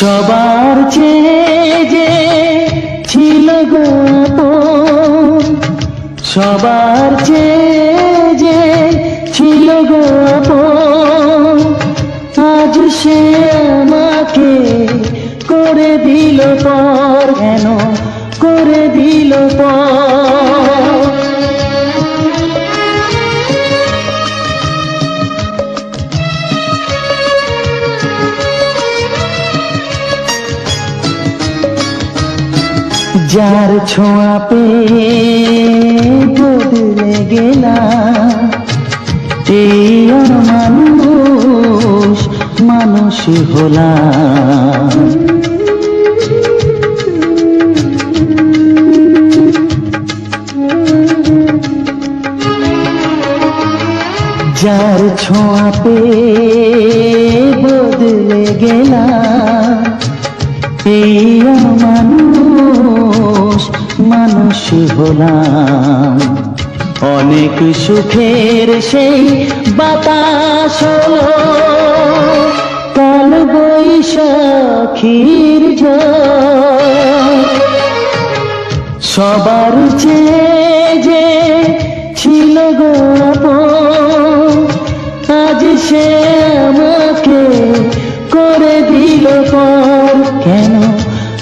সবার চেয়ে যে ছিল গো আপন, সবার চেয়ে যে ছিল গো আপন, আজ সে আমাকে করে দিল পর, কেন করে দিল পর। যার ছোঁয়া পেয়ে বদলে গেলাম, এই মানুষ মানুষ হলাম। যার ছোঁয়া পেয়ে বদলে গেলাম, এই মানুষ মানুষ হলাম। অনেক সুখের সেই বাতাস হলো কাল বৈশাখীর ঝড়। সবার চেয়ে যে ছিল গো আপন, আজ সে আমাকে করে দিল পর, কেন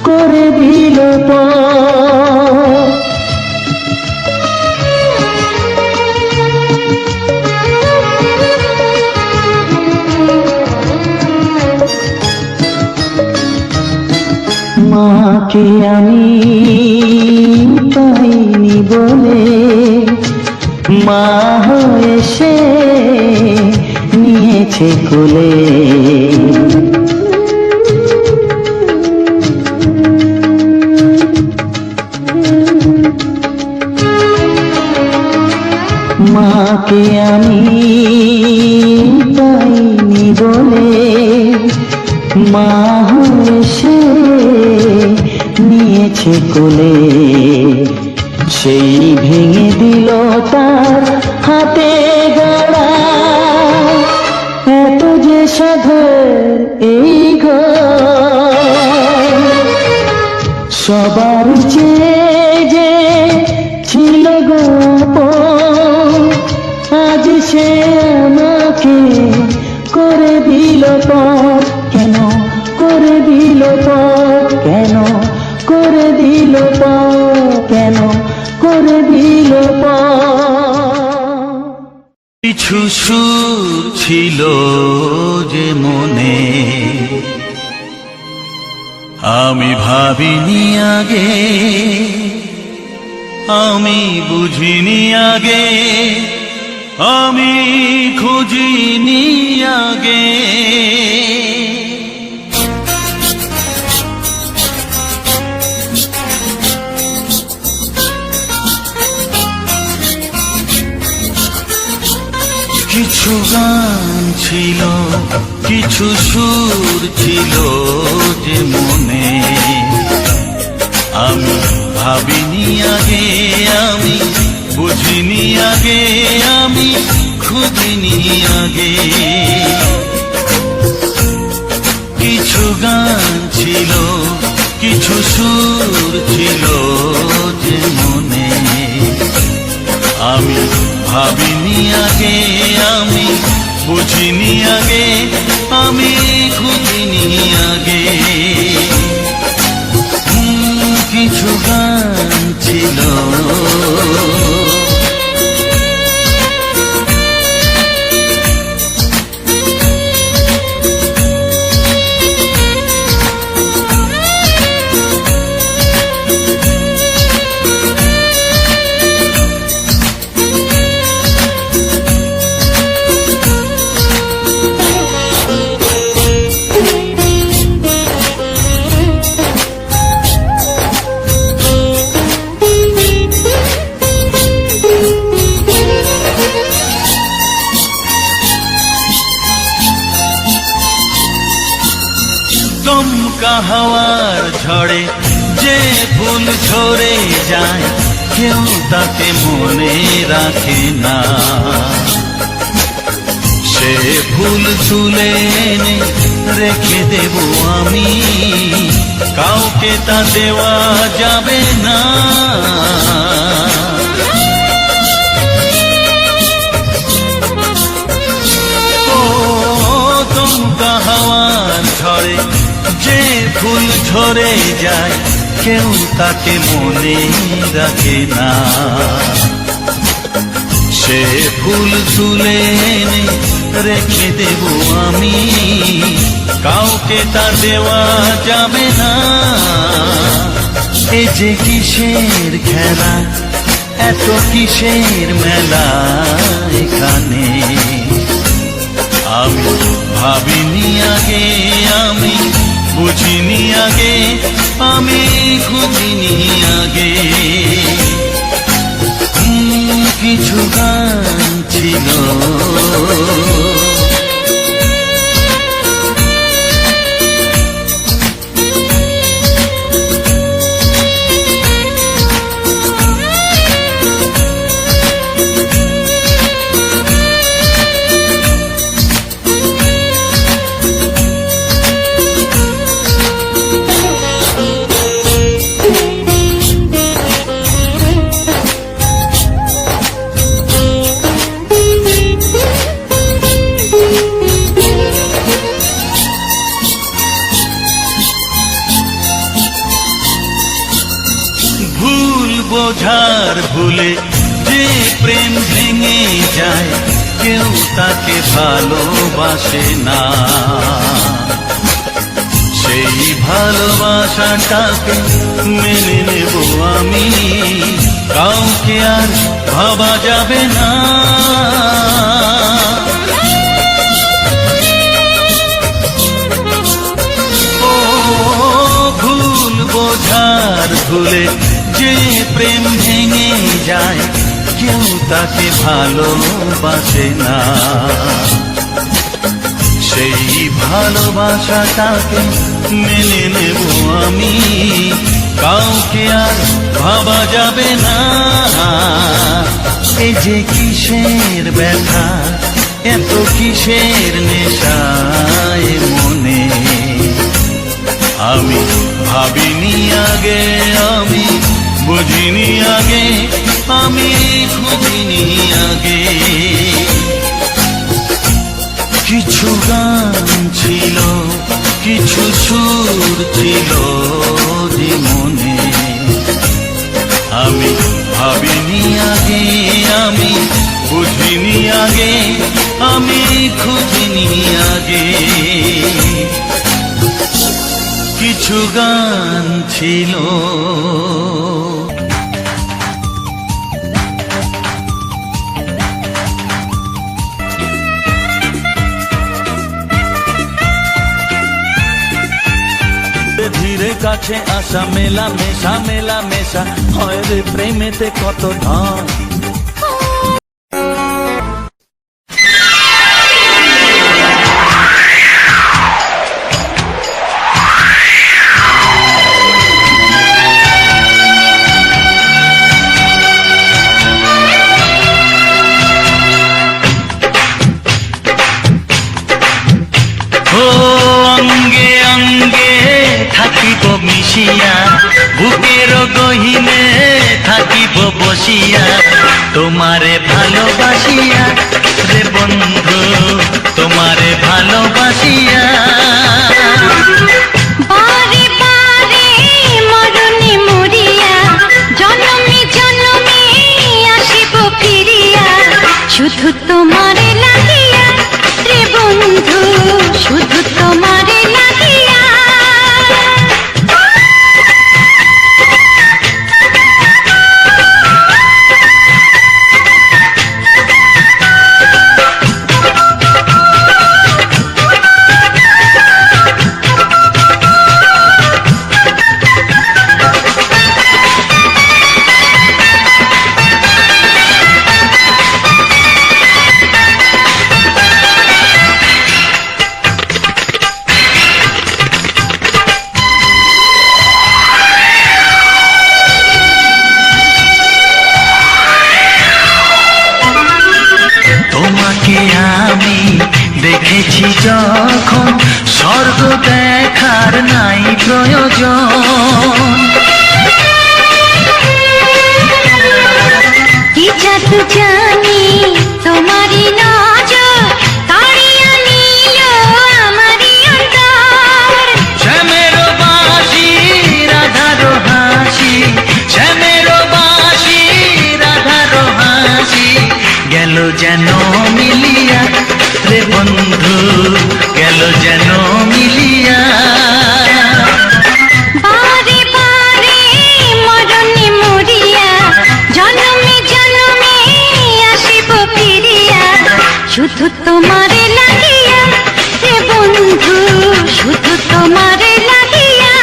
করে দিল পর। মাকে আমি পাইনি বলে মা হয়ে সে নিয়েছে কোলে। মাকে আমি পাইনি বলে মা হয়ে সে নিয়েছে কোলে। সেই ভেঙে দিল তার হাতে গড়া, এত যে সাধের এই ঘর। সবার চেয়ে যে ছিল গো আপন, আজ সে আমাকে করে দিল পর, কেন করে দিল পর, কেন করে দিল পর, কেন করে দিল পর। কিছু সুর ছিল যে মনে আমি ভাবিনি আগে, আমি বুঝিনি আগে, আমি খুঁজিনি আগে। কিছু গান ছিল, কিছু সুর ছিল যে মনে আমি ভাবিনি আগে, আমি বুঝিনি আগে, আমি খুঁজিনি আগে। কিছু গান ছিল, কিছু সুর ছিল যে মনে আমি ভাবিনি আগে, আমি বুঝিনি আগে, আমি খুঁজিনি আগে। কিছু গান ছিল দমকা হাওয়ার ঝড়ে যে ফুল ঝরে যায়, কেউ তাকে মনে রাখে না। সে ফুল তুলে এনে রেখে দেব আমি, কাউকে তা দেওয়া যাবে না। ও দমকা হাওয়ার ঝড়ে যে ফুল ঝরে যায়, কেউ তাকে মনে রাখে না। সে ফুল তুলে এনে রেখে দেব আমি, কাউকে তা দেওয়া যাবে না। এ যে কিসের খেলা, এত কিসের মেলা এখানে, আমি ভাবিনি আগে, আমি বুঝিনি আগে, আমি খুঁজিনি আগে। কিছু গান ছিল বোঝার ভুলে যে প্রেম ভেঙে যায়, কেউ তাকে ভালোবাসে না। সেই ভালোবাসাটাকে মেনে নেব আমি, কাউকে আর ভাবা যাবে না। ও ভুল বোঝার ভুলে যে প্রেম ভেঙে যায়, কেউ তাকে ভালোবাসে না। সেই ভালোবাসাটাকে মেনে নেব আমি, কাউকে আর ভাবা যাবে না। এই যে কিসের ব্যথা, এত কিসের নেশায় মনে, আমি ভাবিনি আগে, আমি বুঝিনি আগে, আমি খুঁজিনি আগে। কিছু গান ছিল, কিছু সুর ছিল যে মনে, আমি ভাবিনি আগে, আমি বুঝিনি আগে, আমি খুঁজিনি আগে। কিছু গান ছিল। ধীরে কাছে আসা, মেলা মেশা হয় রে প্রেমেতে কত ধন। অঙ্গে অঙ্গে থাকিব মিশিয়া, বুকের গহিনে থাকিব বসিয়া, তোমারে ভালোবাসিয়া রে বন্ধু, তোমারে ভালোবাসিয়া। বারে বারে মরণে মরিয়া, জনমে জনমে আসিব ফিরিয়া, শুধু তোমারে লাগিয়া রে বন্ধু, শুধু তোমারে লাগিয়া। যেন মিলিয়া রে বন্ধু গেল যেন মিলিয়া। বারে বারে মরণে মরিয়া জন্মে জন্মে আসিব ফিরিয়া শুধু তোমারে লাগিয়া হে বন্ধু শুধু তোমারে লাগিয়া।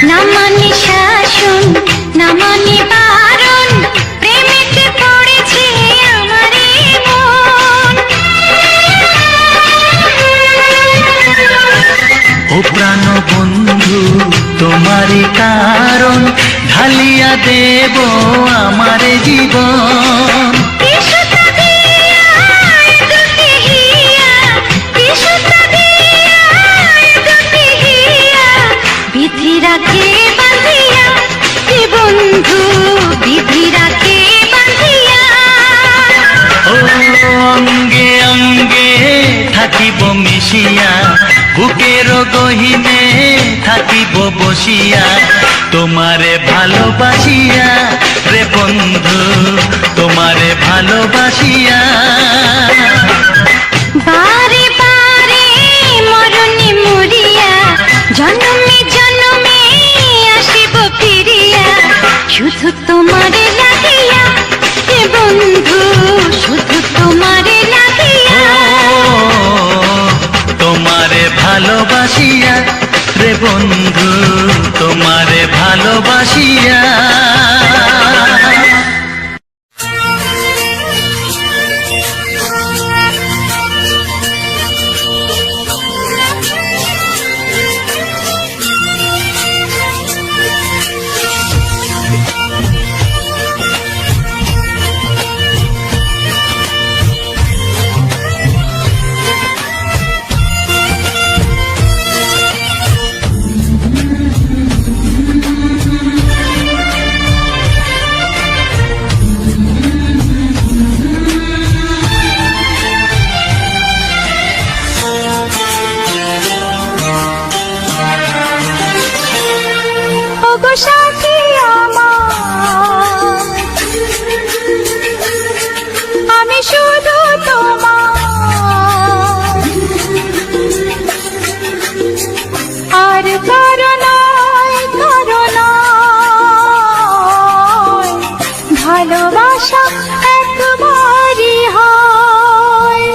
না মানে শাসন না মানে বারণ প্রেমেতে পড়েছে আমারে মন। ও প্রাণ বন্ধু তোমারই কারণ ঢালিয়া দেব আমার জীবন। কিসুতা দিয়া দুটি হিয়া কিসুতা দিয়া দুটি হিয়া বিধি রাখে বাঁধিয়া হে বন্ধু বিধি রাখে বাঁধিয়া। ও অঙ্গে অঙ্গে থাকিব মিশিয়া বুকের গহিনে থাকিব বসিয়া তোমারে ভালোবাসিয়া রে বন্ধু তোমারে ভালোবাসিয়া। বারে বারে মরণে মরিয়া জন্মে জন্মে আসিব ফিরিয়া শুধু তোমারে লাগিয়া হে বন্ধু শুধু তোমারে লাগিয়া। তোমারে ভালোবাসিয়া রে বন্ধু তোমারে ভালোবাসিয়া। ওগো সাথী আমার আমি শুধু তোমার আর কারো নয় ভালোবাসা একবারই হয়।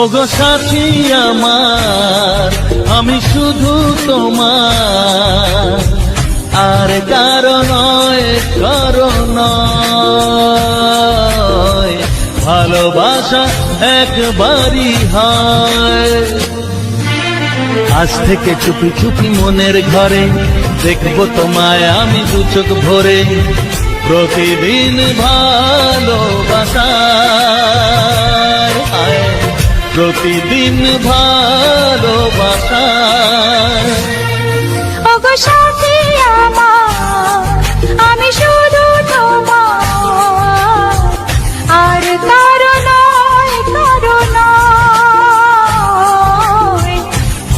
ওগো সাথী আমার আমি শুধু তোমার আর কারো নয় ভালোবাসা একবারই হয়। আজ থেকে চুপি চুপি মনের ঘরে দেখবো তোমায় আমি দু চোখ ভরে প্রতিদিন ভালোবাসা প্রতিদিন ভালোবাসা। ওগো সাথী আমার আমি শুধু তোমার আর কারো নয়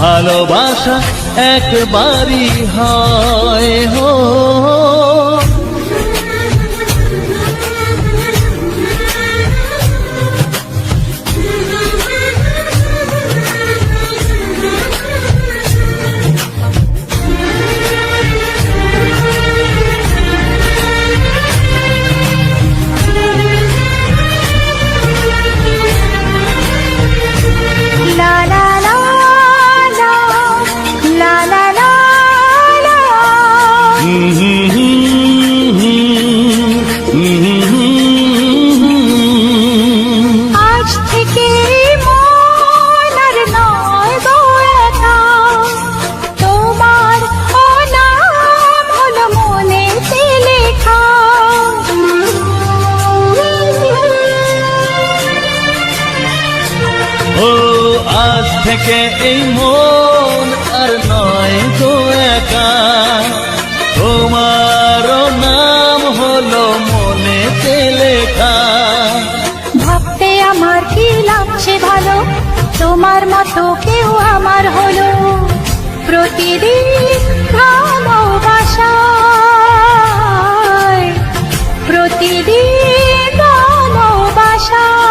ভালোবাসা একবারই হয় হো। লা লা লা লা লা লা লা লা। আজ থেকে মন আর নয় গো একা, তোমার নাম হলো মনেতে লেখা। থেকে এই মন আর নয় তো একা, তোমারও নাম হলো মনেতে লেখা। ভাবতে আমার কি লাগছে ভালো, তোমার মতো কেউ আমার হলো। প্রতিদিন ভালোবাসায়, প্রতিদিন ভালোবাসায়।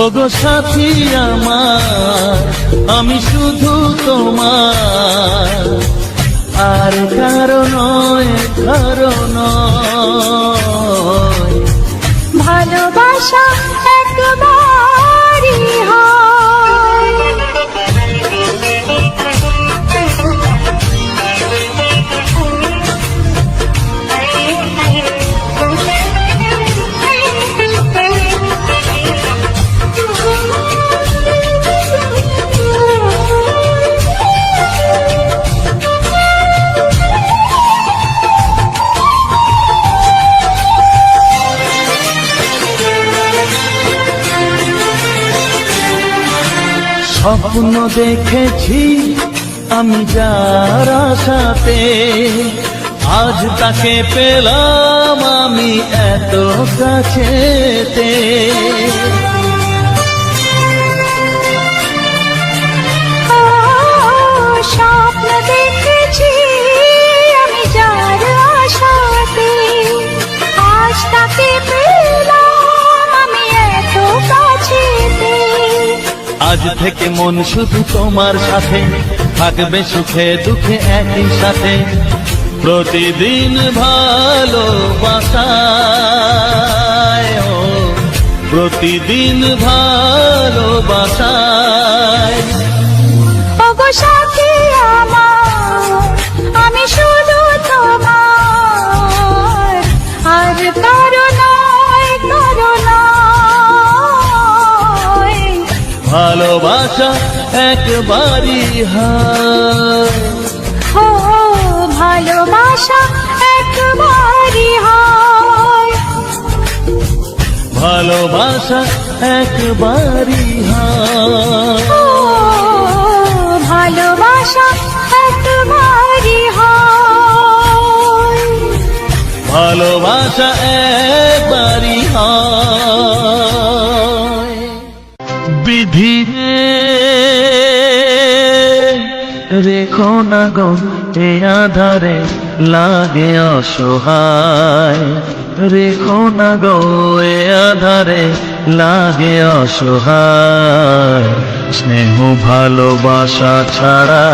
ওগো সাথী আমার, আমি শুধু তোমার, আর কারো নয়, কারো নয়। ভালোবাসা একবারই হয়। স্বপ্ন দেখেছি আমি যার আশাতে, আজ তাকে পেলাম আমি এত কাছেতে। স্বপ্ন দেখেছি আমি যার আশাতে, আজ তাকে পেলাম আমি এত কাছেতে। আজ থেকে মন শুধু তোমার সাথে, থাকবে সুখে দুঃখে একই সাথে। প্রতিদিন ভালোবাসায়, ও প্রতিদিন ভালোবাসায়। ওগো সাথী আমার, আমি শুধু তোমার, আর কারো নয়, কারো নয়। ভালোবাসা একবারই হয়, ও ভালোবাসা একবারই হয়। ভালোবাসা একবারই হয়, ও ভালোবাসা একবারই হয়। ভালোবাসা একবারই হয়। বিধি রেখো না গো এ আধারে, লাগে অসহায়। রেখো না গো এ আধারে, লাগে অসহায়। স্নেহ ভালোবাসা ছাড়া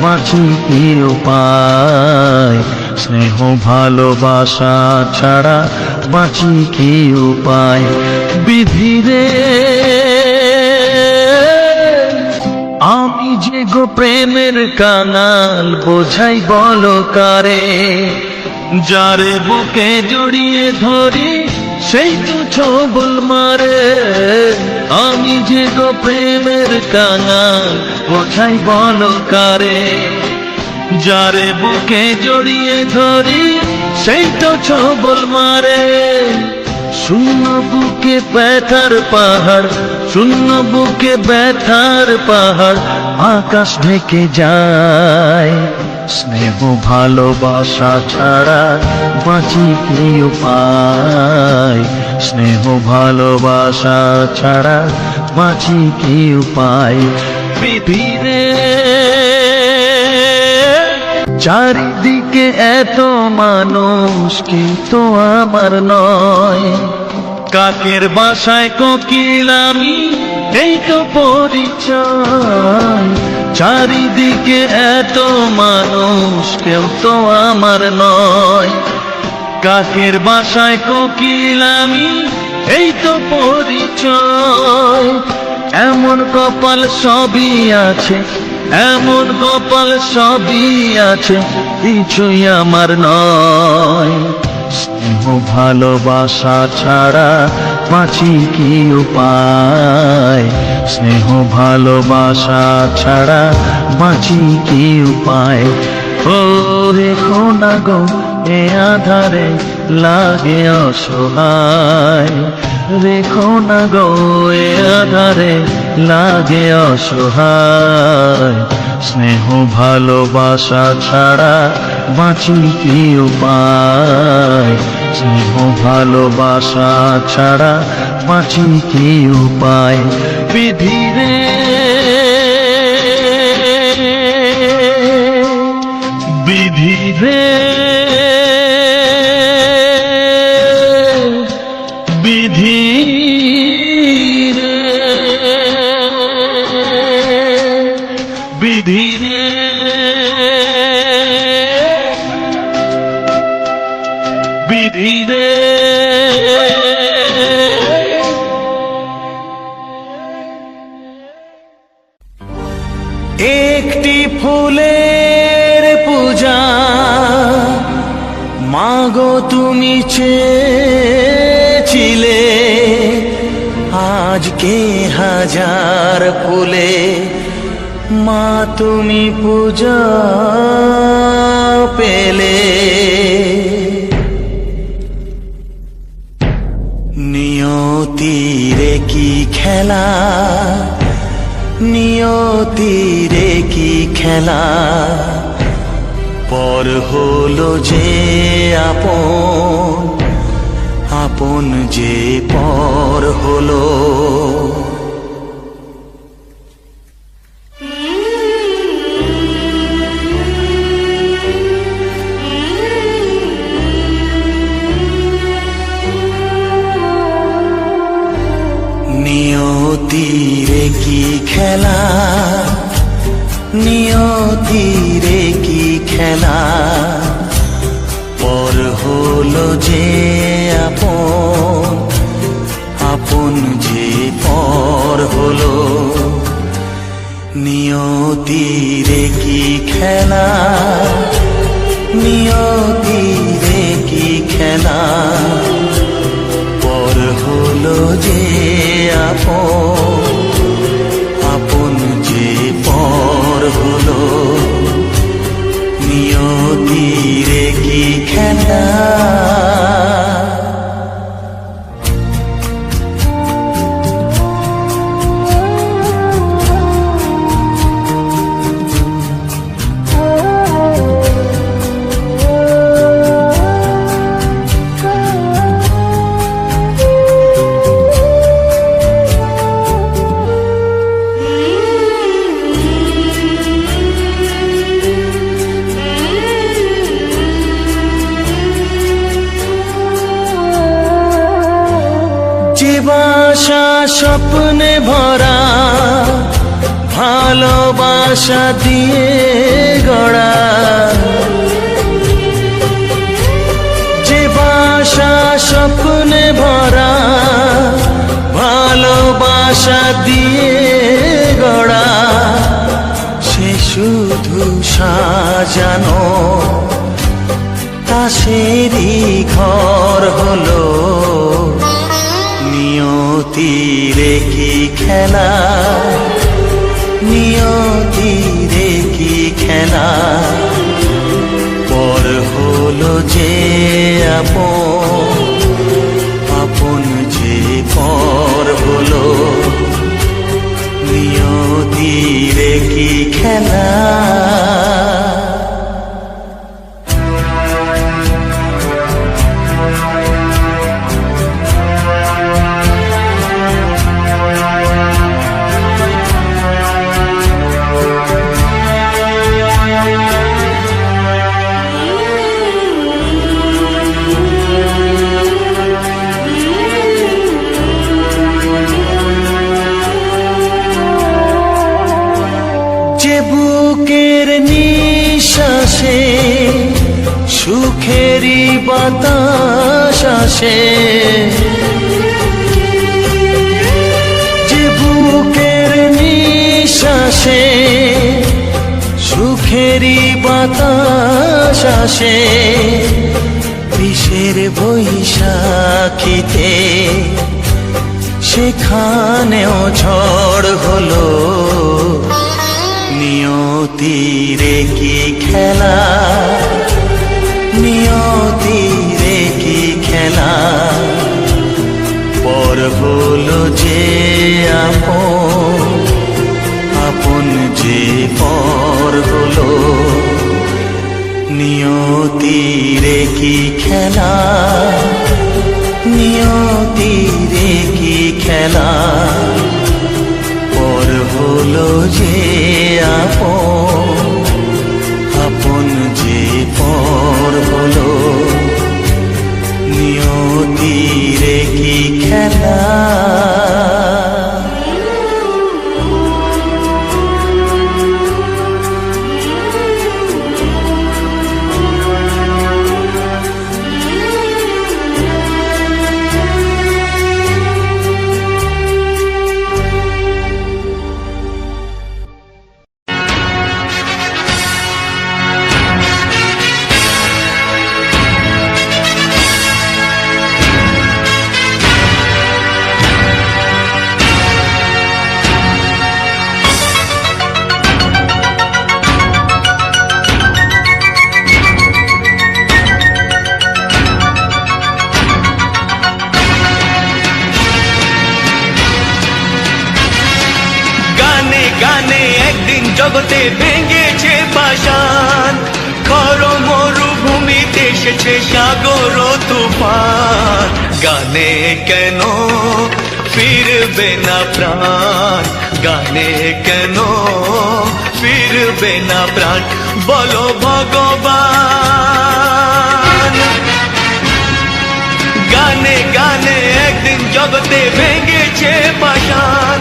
বাঁচি কি উপায়? স্নেহ ভালোবাসা ছাড়া বাঁচি কি উপায়? বিধিরে আমি যে গো প্রেমের কাঙাল, বোঝাই বলো কারে? যারে বুকে জড়িয়ে ধরি সেই তো ছবল মারে। আমি যে গো প্রেমের কাঙাল, বোঝাই বলো কারে? যারে বুকে জড়িয়ে ধরি সেই তো ছবল মারে। শূন্য বুকে ব্যথার পাহাড়, শূন্য বুকে ব্যথার পাহাড়, আকাশ ঢেকে যায়। স্নেহ ভালোবাসা ছাড়া বাঁচি কি উপায়? স্নেহ ভালোবাসা ছাড়া বাঁচি কি উপায়? পৃথিবীতে চারিদিকে এত মানুষ, কিন্তু আমার নয়। কাকের বাসায় কোকিল আমি, এই তো পরিচয়। চারিদিকে এত মানুষ, কেউ তো আমার নয়। কাকের বাসায় কোকিল আমি, এই তো পরিচয়। এমন কপাল সবই আছে, এমন কপাল সবই আছে, কিছুই আমার নয়। স্নেহ ভালোবাসা ছাড়া বাঁচি কি উপায়? স্নেহ ভালোবাসা ছাড়া বাঁচি কি উপায়? ও রেখো না গো এ আধারে, লাগে অসহায়। রেখো না গো এ আধারে লাগে অসহায়, স্নেহ ভালোবাসা ছাড়া বাঁচি কি উপায়, স্নেহ ভালোবাসা ছাড়া বাঁচি কি উপায়। বিধি রে বিধি রে বিধি রে বিধি রে বিধি রে। একটি ফুলের পূজা মাগো তুমি চেয়েছিলে, আজকে হাজার ফুলে মা তুমি পূজা পেলে। নিয়তিরে কি খেলা, নিয়তিরে কি খেলা, পর হলো যে আপন, আপন যে পর হলো। নিয়তিরে কি খেলা, নিয়তিরে কি খেলা, পর হলো যে আপন, আপন যে পর হলো। নিয়তিরে কি খেলা, নিয়তিরে কি খেলা, পর হলো যে আপন, আপন যে পর হলো। নিয়তিরে কি খেলা। বাসা স্বপ্নে ভরা, ভালোবাসা দিয়ে গড়া, যে বাসা স্বপ্নে ভরা, ভালোবাসা দিয়ে গড়া, সে শুধু সাজানো তাসেরই ঘর হলো। নিয়তিরে কি খেলা, নিয়তিরে কি খেলা, পর হলো যে আপন, আপন যে পর হলো। নিয়তিরে কি খেলা। বুকের নিঃশ্বাসে সুখেরই বাতাস আসে, যে বুকের নিঃশ্বাসে সুখেরই বাতাস আসে, বিষের বৈশাখীতে সেখানেও ঝড় হলো। নিয়তিরে কি খেলা, নিয়তিরে কি খেলা, পর হলো যে আপন, আপন যে পর হলো, নিয়তিরে কি খেলা, নিয়তিরে কি খেলা, পর হলো যে আপন, আপন যে পর হলো, নিয়তিরে কি খেলা। জগতে ভেঙেছে পাষাণ, খর মরুভূমিতে এসেছে সাগর তুফান। গানে কেন ফিরবে না প্রাণ, গানে কেন ফিরবে না প্রাণ, বলো ভগবান। গানে গানে একদিন জগতে ভেঙেছে পাষাণ,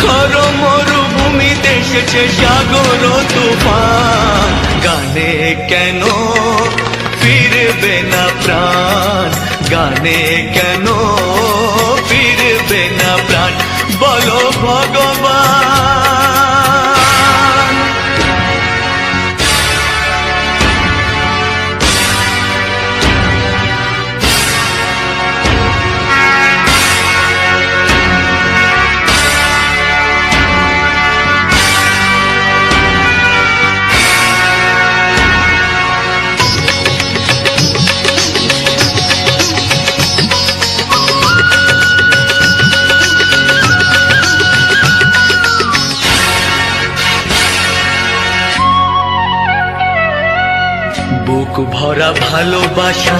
খর মরুভূমিতে এসেছে সাগর তুফান। গানে কেন ফিরবে না প্রাণ, গানে কেন ফিরবে না প্রাণ, বলো ভগবান। বুক ভরা ভালোবাসা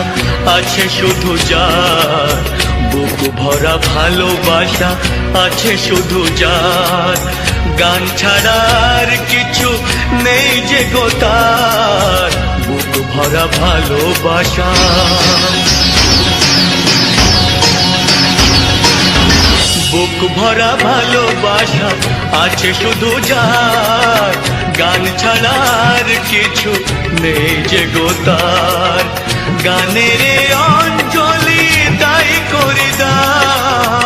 আছে শুধু যার, বুক ভরা ভালোবাসা আছে শুধু যার, গান ছাড়ার কিছু নেই যে গো তার, বুক ভরা ভালোবাসা। বুক ভরা ভালোবাসা আছে শুধু যার, গান ছাড়ার কিছু নেই যে গো তার, গানের অঞ্জলি তাই করি দান,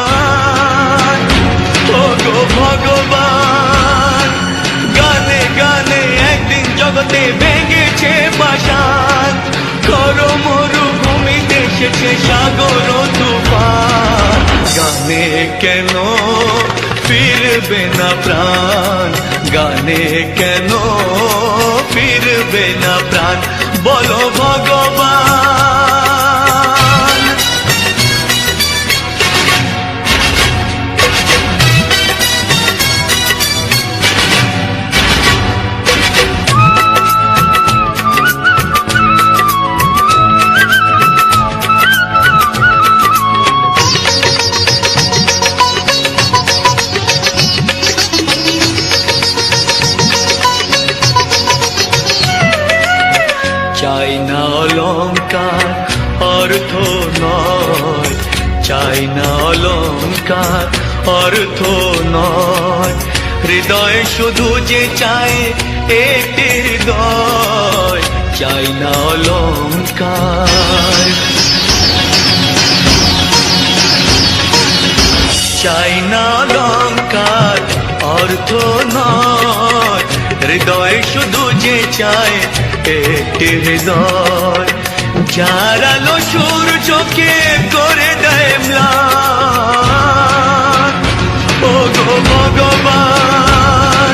ও গো ভগবান। গানে গানে একদিন জগতে ভেঙেছে পাষাণ, খর মরুভূমিতে এসেছে সাগর তুফান। গানে কেন ফিরবে না প্রাণ, গানে কেন ফিরবে না প্রাণ, বলো ভগবান। চাই না অলংকার অর্থ নয়, চাই না অলংকার অর্থ নয়, হৃদয় শুধু যে চায় একটি হৃদয়, চাই না অলংকার। চাই না অলংকার অর্থ নয়, হৃদয় শুধু যে চায় একটি হৃদয়, যার আলো সূর্যকে করে দেয় ম্লান, ও গো ভগবান।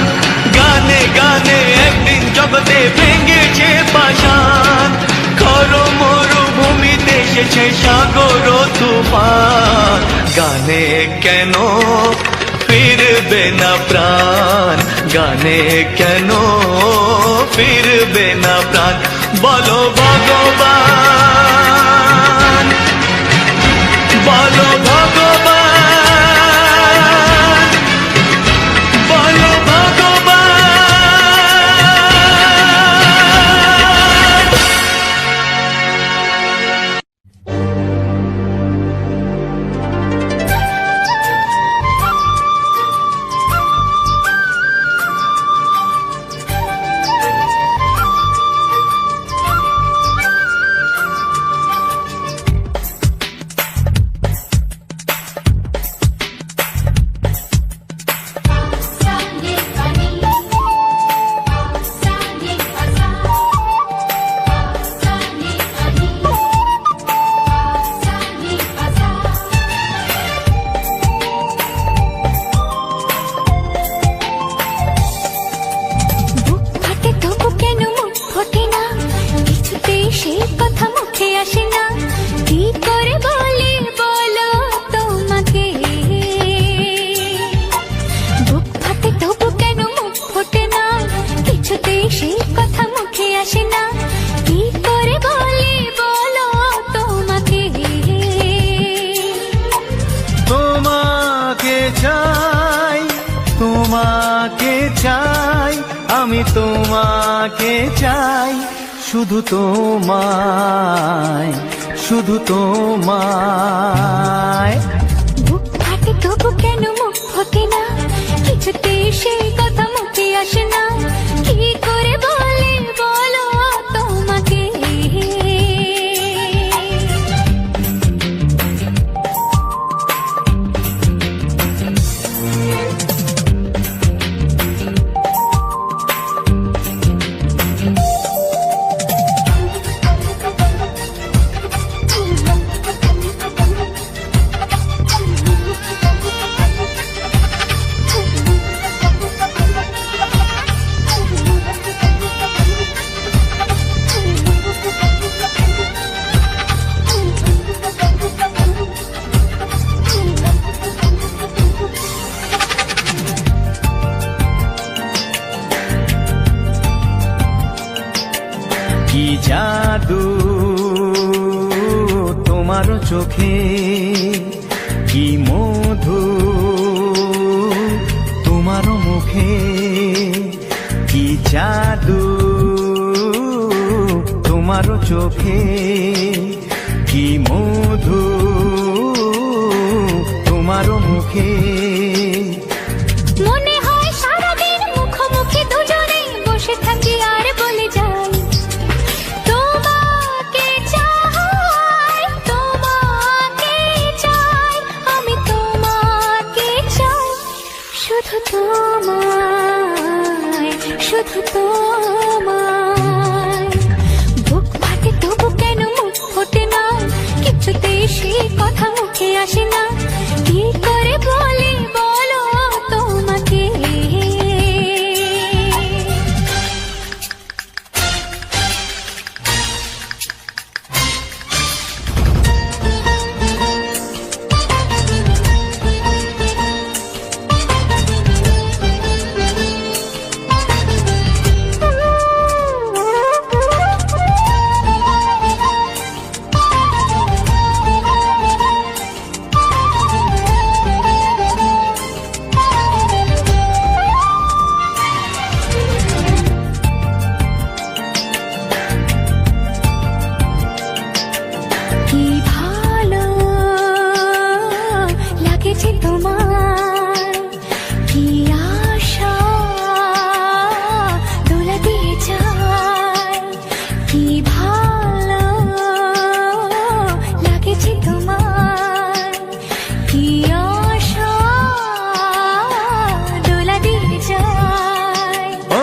গানে গানে একদিন জগতে ভেঙেছে পাষাণ, খর মরুভূমিতে এসেছে সাগর তুফান। গানে কেন ফিরবে না প্রাণ, গানে কেন ফিরবে না প্রাণ, বলো ভগবান, বলো ভগবান, বলো ভগবান। তোমাকে চাই, আমি তোমাকে চাই, শুধু তোমায়, শুধু তোমায়। বুক ফাটে তবু কেন মুখ ফোটে না, কিছুতে সেই কথা মুখে আসে না, কি করে বলে বলো তোমাকে। কি জাদু তোমার চোখে, কি মধু তোমার মুখে, কি জাদু তোমার চোখে, কি মধু তোমার মুখে। মনে হয় সারাদিন মুখোমুখি দুজনে বসে থাকি আর বলে যাই, তোমাকে চাই, তোমাকে চাই, আমি তোমাকে চাই, শুধু তোমায়, শুধু তোমায়। বুক ফাটে তবু কেন মুখ ফোটে না, কিছুতেই সেই কথা মুখে আসে না, কি করে বলি বলো তোমাকে। কি ভালো লাগেছে তোমার, কি আশা দোলা দিয়ে যায়, কি ভালো লাগেছে তোমার, কি আশা দোলা দিয়ে যায়। ও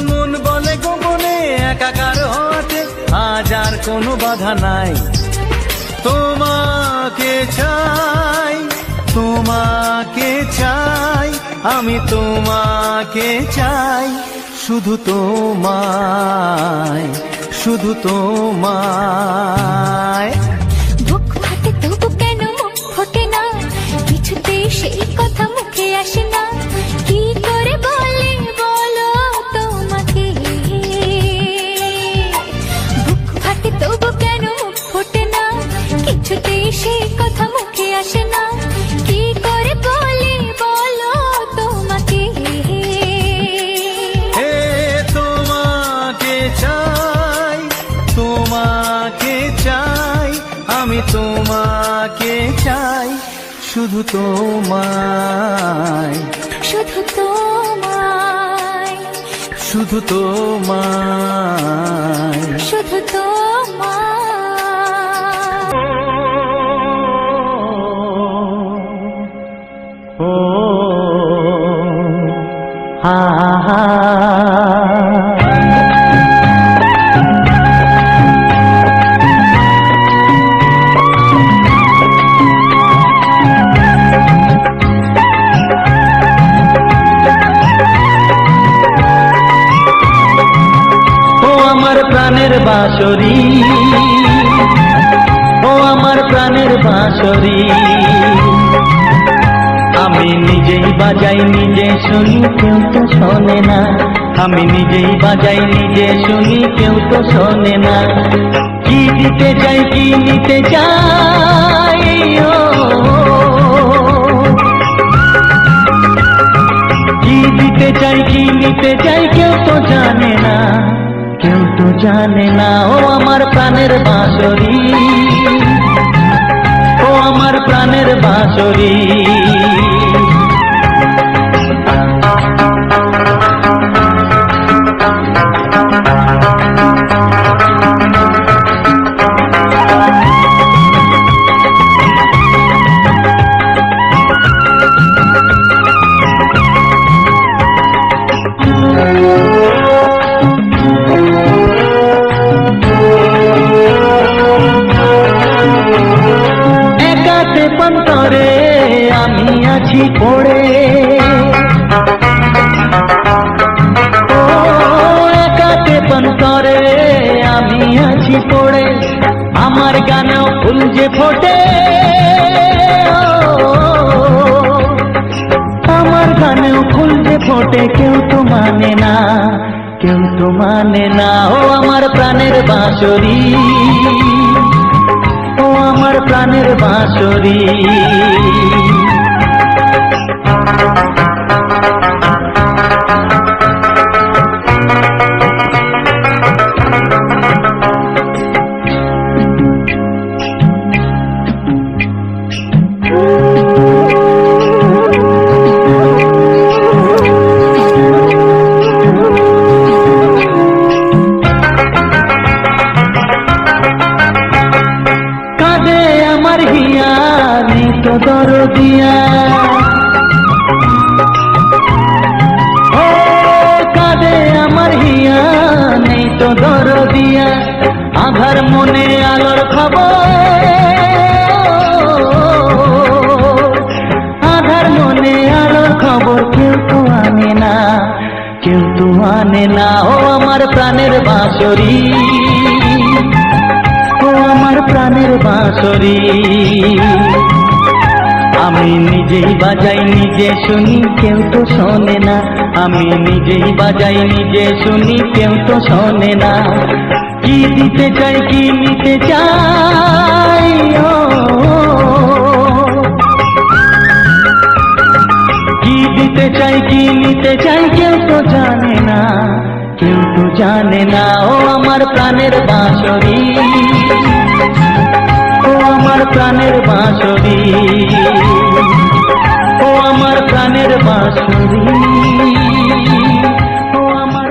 মন বলে গোপনে একাকার হতে আজ আর কোনো বাধা নাই, তোমাকে চাই, তোমাকে চাই, আমি তোমাকে চাই, শুধু তোমায়, শুধু তোমায়। বুক ফাটে তবু কেন মুখ ফোটে না, চাই, তোমাকে চাই, আমি তোমাকে চাই, শুধু তোমায়, শুধু তোমায়, শুধু তোমায়। শুধু তোমায়। ও হা হা। প্রাণের বাঁশরি, ও আমার প্রাণের বাঁশরি, আমি নিজেই বাজাই নিজে শুনি, কেউ তো শোনে না। আমি নিজেই বাজাই নিজে শুনি, কেউ তো শোনে না। কি দিতে চাই কি নিতে চাই, ও কি দিতে চাই কি নিতে চাই, কেউ তো জানে না, কেউ তো জানে না। ও আমার প্রাণের বাঁশরি, ও আমার প্রাণের বাঁশরি। পন্তরে আমি আছি পড়ে, ও একাতে পন্তরে আমি আছি পড়ে, আমার গানেও ফুল যে ফোটে, আমার গানেও ফুল যে ফোটে, কেউ তো মানে না, কেউ তো মানে না। ও আমার প্রাণের বাঁশরি, ও আমার প্রাণের বাঁশরি। দরদিয়া, ও কাঁদে আমার হিয়া, নেই তো দরদিয়া, আধার মনে আলোর খবর, আধার মনে আলোর খবর, কেউ তো আনে না, কেউ তো আনে না। ও আমার প্রাণের বাঁশরি, ও আমার প্রাণের বাঁশরি, আমি নিজেই বাজাই নিজে শুনি, কেউ তো শোনে না। আমি নিজেই বাজাই নিজে শুনি, কেউ তো শোনে না। কি দিতে চাই কি নিতে চাই, ও কি দিতে চাই কি নিতে চাই, কেউ তো জানে না, কেউ তো জানে না। ও আমার প্রাণের বাঁশরি, ও আমার প্রাণের বাঁশরি, ও আমার প্রাণের বাঁশরি, ও আমার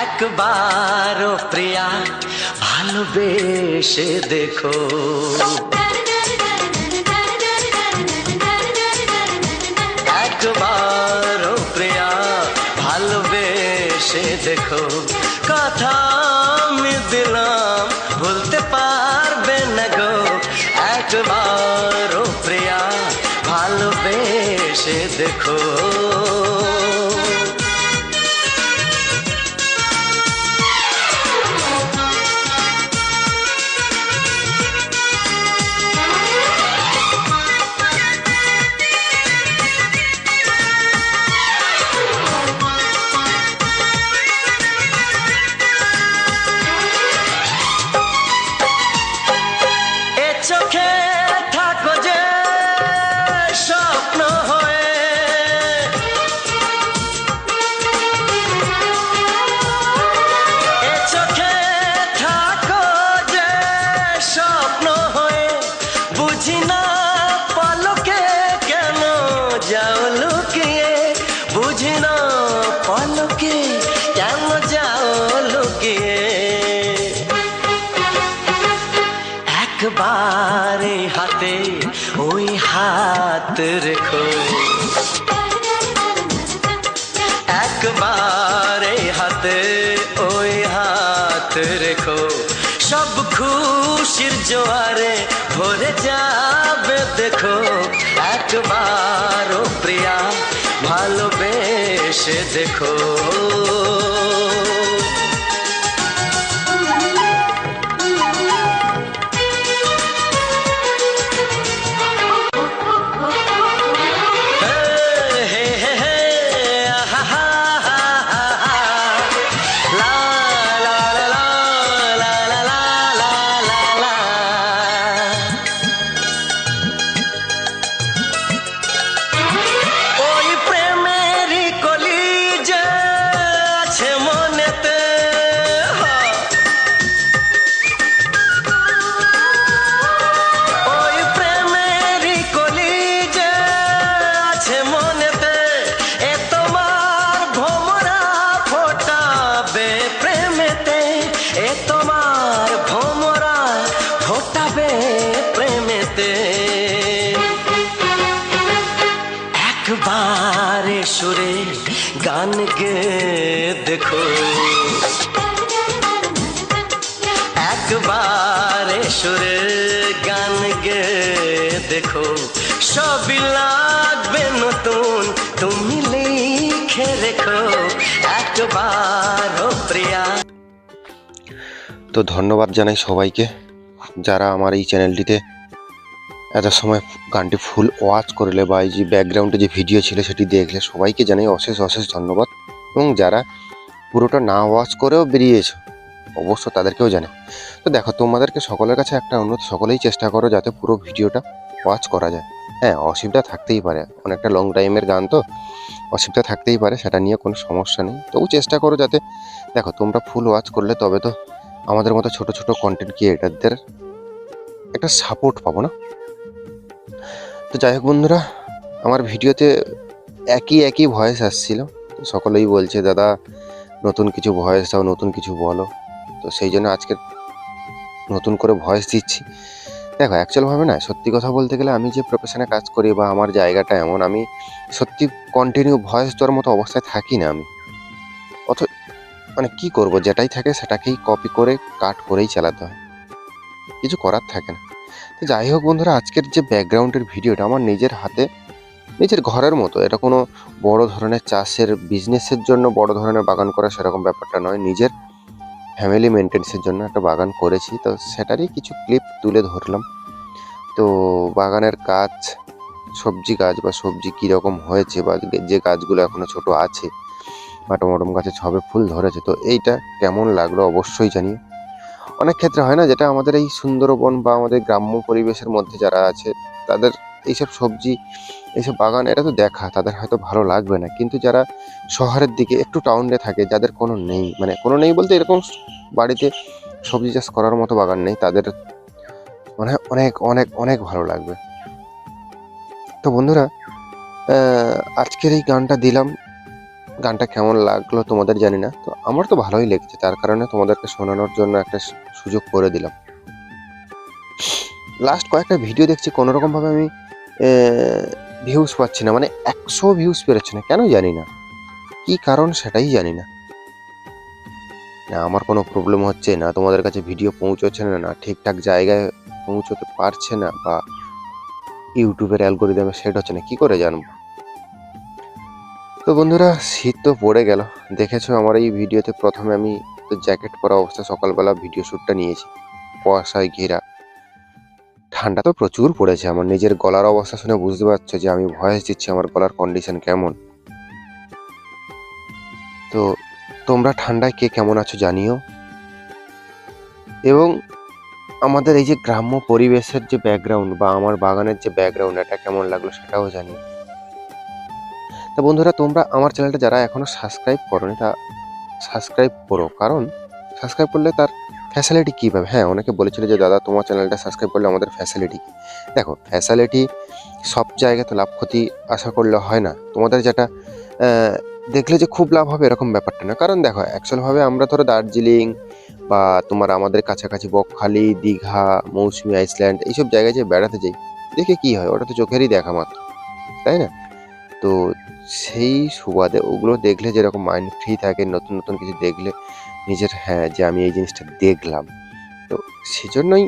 একবারও প্রিয়া ভালোবেসে দেখো, একবারও প্রিয়া ভালোবেসে দেখো, কথা আমি দিলাম ভুলতে পারবে না গো। একবারও প্রিয়া ভালোবেসে দেখো। একবার এই হাতে ওই হাত রেখো, একবার এই হাতে ওই হাত রেখো, সব খুশির জোয়ারে ভরে যাবে দেখো। একবার ও প্রিয়া ভালোবেসে দেখো। একবারে সুরে গান গে দেখো, একবারে সুরে গান গে দেখো, সবই লাগবে নতুন তুমি লিখে রেখো। একবার ও প্রিয়া। তো ধন্যবাদ জানাই সবাইকে যারা আমার এই চ্যানেলটিতে এত সময় গানটি ফুল ওয়াচ করলে বা এই যে ব্যাকগ্রাউন্ডে যে ভিডিও ছিল সেটি দেখলে, সবাইকে জানাই অশেষ অশেষ ধন্যবাদ। এবং যারা পুরোটা না ওয়াচ করেও বেরিয়েছো অবশ্য তাদেরকেও জানাই। তো দেখো, তোমাদেরকে সকলের কাছে একটা অনুরোধ, সকলেই চেষ্টা করো যাতে পুরো ভিডিওটা ওয়াচ করা যায়। হ্যাঁ, অসুবিধা থাকতেই পারে, অনেকটা লং টাইমের গান তো অসুবিধা থাকতেই পারে, সেটা নিয়ে কোনো সমস্যা নেই। তবু চেষ্টা করো যাতে, দেখো তোমরা ফুল ওয়াচ করলে তবে তো আমাদের মতো ছোট ছোট কন্টেন্ট ক্রিয়েটারদের একটা সাপোর্ট পাবো না। তো যাই হোক বন্ধুরা, আমার ভিডিওতে একই ভয়েস আসছিল, তো সকলেই বলছে দাদা নতুন কিছু ভয়েস দাও, নতুন কিছু বলো। তো সেই জন্য আজকে নতুন করে ভয়েস দিচ্ছি। দেখো অ্যাকচুয়ালভাবে না, সত্যি কথা বলতে গেলে আমি যে প্রফেশনে কাজ করি বা আমার জায়গাটা এমন, আমি সত্যি কন্টিনিউ ভয়েস দেওয়ার মতো অবস্থায় থাকি না। আমি মানে কি করব, যেটাই থাকে সেটাকেই কপি করে কাট করেই চালাতে হয়, কিছু করার থাকে না। তো যাই হোক বন্ধুরা, আজকের যে ব্যাকগ্রাউন্ডের ভিডিওটা আমার নিজের হাতে, নিজের ঘরের মতো, এটা কোনো বড় ধরনের চাষের বিজনেসের জন্য বড় ধরনের বাগান করা সেরকম ব্যাপারটা নয়, নিজের ফ্যামিলি মেনটেন্সের জন্য একটা বাগান করেছি। তো সেটারই কিছু ক্লিপ তুলে ধরলাম। তো বাগানের কাজ, সবজি গাছ বা সবজি কীরকম হয়েছে, বা যে গাছগুলো এখনও ছোট আছে বা টমাটম গাছে সবে ফুল ধরেছে, তো এইটা কেমন লাগলো অবশ্যই জানিয়ে। অনেক ক্ষেত্রে হয় না, যেটা আমাদের এই সুন্দরবন বা আমাদের গ্রাম্য পরিবেশের মধ্যে যারা আছে তাদের এইসব সবজি, এইসব বাগান, এটা তো দেখা তাদের হয়তো ভালো লাগবে না, কিন্তু যারা শহরের দিকে একটু টাউনে থাকে, যাদের কোনো নেই, মানে কোনো নেই বলতে এরকম বাড়িতে সবজি চাষ করার মতো বাগান নেই, তাদের মনে হয় অনেক অনেক অনেক ভালো লাগবে। তো বন্ধুরা, আজকের এই গানটা দিলাম, গানটা কেমন লাগলো তোমাদের জানি না, তো আমার তো ভালোই লেগেছে, তার কারণে তোমাদেরকে শোনানোর জন্য একটা সুযোগ করে দিলাম। লাস্ট কয়েকটা ভিডিও দেখছি কোনোরকমভাবে আমি ভিউজ পাচ্ছি না, মানে 100 ভিউজ পেরোচ্ছে না, কেন জানি না, কি কারণ সেটাই জানি না। না আমার কোনো প্রবলেম হচ্ছে না, তোমাদের কাছে ভিডিও পৌঁছচ্ছে না, না ঠিকঠাক জায়গায় পৌঁছতে পারছে না, বা ইউটিউবের অ্যালগোরিদমে সেট হচ্ছে না, কি করে জানবো। তো বন্ধুরা, শীত তো পড়ে গেল, দেখেছো আমার এই ভিডিওতে প্রথমে আমি তো জ্যাকেট পরা অবস্থা সকালবেলা ভিডিও শ্যুটটা নিয়েছি, কুয়াশায় ঘেরা, ঠান্ডা তো প্রচুর পড়েছে। আমার নিজের গলার অবস্থা শুনে বুঝতে পারছো যে আমি ভয়েস দিচ্ছি, আমার গলার কন্ডিশন কেমন। তো তোমরা ঠান্ডায় কে কেমন আছো জানিও, এবং আমাদের এই যে গ্রাম্য পরিবেশের যে ব্যাকগ্রাউন্ড বা আমার বাগানের যে ব্যাকগ্রাউন্ড, এটা কেমন লাগলো সেটাও জানিও। তা বন্ধুরা, তোমরা আমার চ্যানেলটা যারা এখনো সাবস্ক্রাইব করোনি, তা সাবস্ক্রাইব করো, কারণ সাবস্ক্রাইব করলে তার ফ্যাসিলিটি কী পাবে। হ্যাঁ, অনেকে বলেছিল যে দাদা তোমার চ্যানেলটা সাবস্ক্রাইব করলে আমাদের ফ্যাসিলিটি কী। দেখো, ফ্যাসিলিটি সব জায়গায় তো লাভ ক্ষতি আশা করলে হয় না, তোমাদের যেটা দেখলে যে খুব লাভ হবে এরকম ব্যাপারটা না। কারণ দেখো, অ্যাকচুয়ালভাবে আমরা ধরো দার্জিলিং বা তোমার আমাদের কাছাকাছি বকখালি, দীঘা, মৌসুমী আইসল্যান্ড এইসব জায়গায় যে বেড়াতে যাই, দেখে কি হয়, ওটা তো চোখেরই দেখা মাত্র, তাই না? তো সেই সুবাদে ওগুলো দেখলে যেরকম মাইন্ড ফ্রি থাকে, নতুন নতুন কিছু দেখলে নিজের, হ্যাঁ, যে আমি এই জিনিসটা দেখলাম, তো সেজন্যই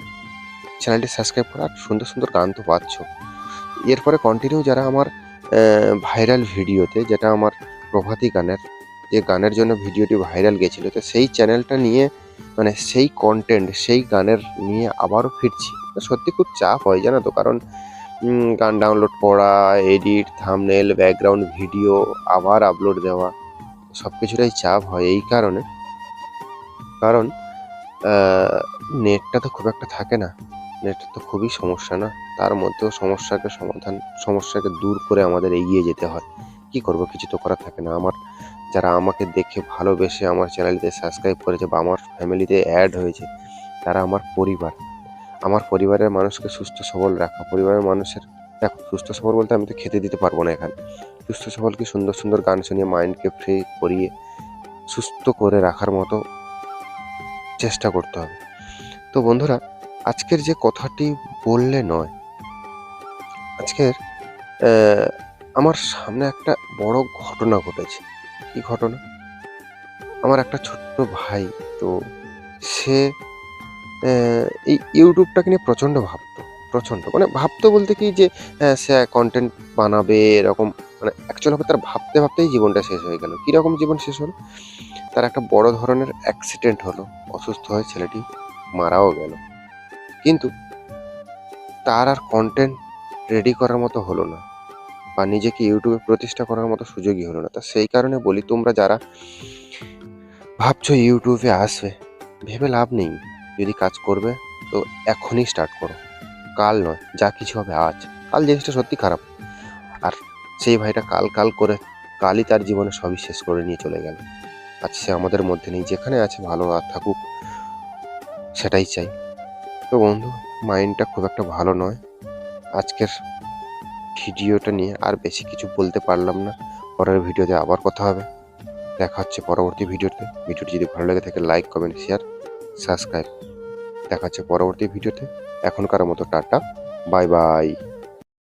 চ্যানেলটি সাবস্ক্রাইব করা। আর সুন্দর সুন্দর গান তো পাচ্ছ, এরপরে কন্টিনিউ যারা আমার ভাইরাল ভিডিওতে, যেটা আমার প্রভাতী গানের, যে গানের জন্য ভিডিওটি ভাইরাল গেছিলো, তো সেই চ্যানেলটা নিয়ে মানে সেই কন্টেন্ট, সেই গানের নিয়ে আবারও ফিরছি। তো সত্যি খুব চাপ হয় জানো তো, কারণ গান ডাউনলোড করা, এডিট, থাম্বনেল, ব্যাকগ্রাউন্ড ভিডিও আবার আপলোড দেওয়া, সব কিছুটাই চাপ হয় এই কারণে, কারণ নেটটা তো খুব একটা থাকে না, নেটটা তো খুবই সমস্যা না, তার মধ্যেও সমস্যাকে দূর করে আমাদের এগিয়ে যেতে হয়। কি করব, কিছু তো করার থাকে না। আমার যারা আমাকে দেখে ভালোবেসে আমার চ্যানেলটিতে সাবস্ক্রাইব করেছে বা আমার ফ্যামিলিতে অ্যাড হয়েছে, তারা আমার পরিবার। আমার পরিবারের মানুষকে সুস্থ সবল রাখা, পরিবারের মানুষের, দেখো সুস্থ সবল বলতে আমি তো খেতে দিতে পারবো না এখানে, সুস্থ সবল কি সুন্দর সুন্দর গান শুনিয়ে মাইন্ডকে ফ্রি করিয়ে সুস্থ করে রাখার মতো চেষ্টা করতে হবে। তো বন্ধুরা, আজকের যে কথাটি বললে নয়, আজকের আমার সামনে একটা বড় ঘটনা ঘটেছে। কি ঘটনা? আমার একটা ছোট্ট ভাই, তো সে এই ইউটিউবটাকে নিয়ে প্রচণ্ড ভাবতো, প্রচণ্ড মানে ভাবতো বলতে কি যে সে কন্টেন্ট বানাবে এরকম, মানে অ্যাকচুয়ালি তার ভাবতে ভাবতেই জীবনটা শেষ হয়ে গেল। কীরকম জীবন শেষ হলো? তার একটা বড় ধরনের অ্যাক্সিডেন্ট হলো, অসুস্থ হয়ে ছেলেটি মারাও গেল, কিন্তু তার আর কন্টেন্ট রেডি করার মতো হলো না, বা নিজেকে ইউটিউবে প্রতিষ্ঠা করার মতো সুযোগই হলো না। তা সেই কারণে বলি, তোমরা যারা ভাবছো ইউটিউবে আসবে, ভেবে লাভ নেই। যদি কাজ করবে তো এখনই স্টার্ট করো, কাল নয়, যা কিছু হবে আজ। কাল জিনিসটা সত্যি খারাপ, আর সেই ভাইটা কাল কাল করে কালই তার জীবনে সবই শেষ করে নিয়ে চলে গেল। আজ সে আমাদের মধ্যে নেই, যেখানে আছে ভালো আর থাকুক, সেটাই চাই। তো বন্ধু, মাইন্ডটা খুব একটা ভালো নয়, আজকের ভিডিওটা নিয়ে আর বেশি কিছু বলতে পারলাম না। পরের ভিডিওতে আবার কথা হবে, দেখা হচ্ছে পরবর্তী ভিডিওতে। ভিডিওটি যদি ভালো লেগে থাকে লাইক, কমেন্ট, শেয়ার, সাবস্ক্রাইব। দেখা হচ্ছে পরবর্তী ভিডিওতে। এখনকার মতো টাটা, বাই বাই।